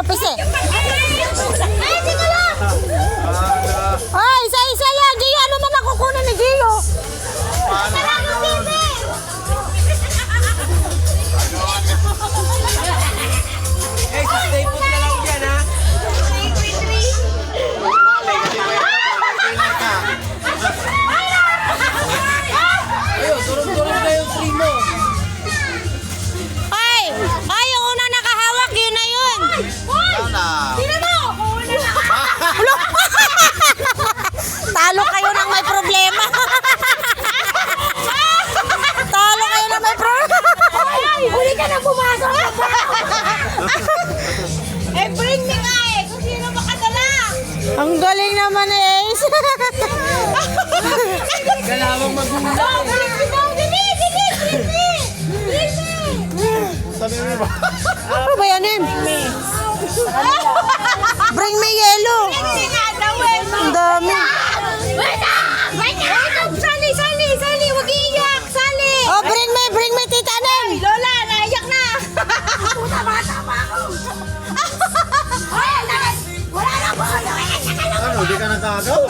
lapis eh. Ay, isa-isa yan. Gio, ano man nakukunin ni Gio? Eh, stay put na lang dyan, ha? Ayun, turong-turong na yung tree mo. Ay, yung una nakahawak, yun na yun. Talo kayo nang may problema. Talo kayo nang may problema. Huli ka na pumasok! Eh, bring me nga eh! Kung sino makadala! Ang galing naman ni Ace. Galawang magulang. Oh, bring me daw! Dili! Bring me! Bring me! Ano ba yan, Em? Bring me yellow. Bring me nga daw eh! Ang dami. Wait na! Wait na! Sali! Sali! Huwag iiyak! Sali! Oh, bring me, Tita Nem. Lola, naiyak na! Puta, bata pa ako! Wala na po! Ano, di ka nakagaw?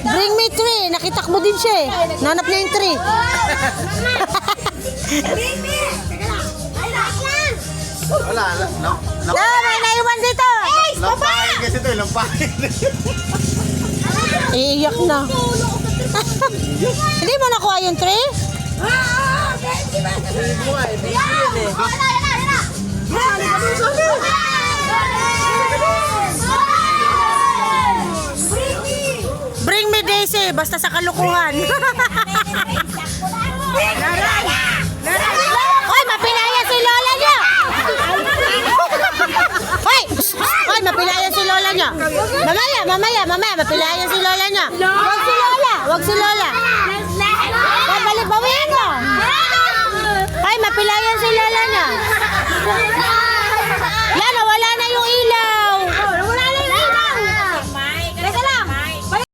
Bring me tree. Nakitakbo din siya eh. Nanap niya yung tree. Bring me! Teka lang! Ay, lakas lang! Wala, May naiwan dito. Ace, baba! lampahin kasi ito, lampahin. Iiyak na. Hindi mo nakuha yung tree? Thank you, man! Tree mo nga, eh. Baby yun, eh. Bring me Daisy. Basta sa kalukuhan. Hoy, mapilaya si Lola niya. Hoy, mapilaya si Lola niya. Mamaya, mapilaya si Lola niya. Wag si Lola.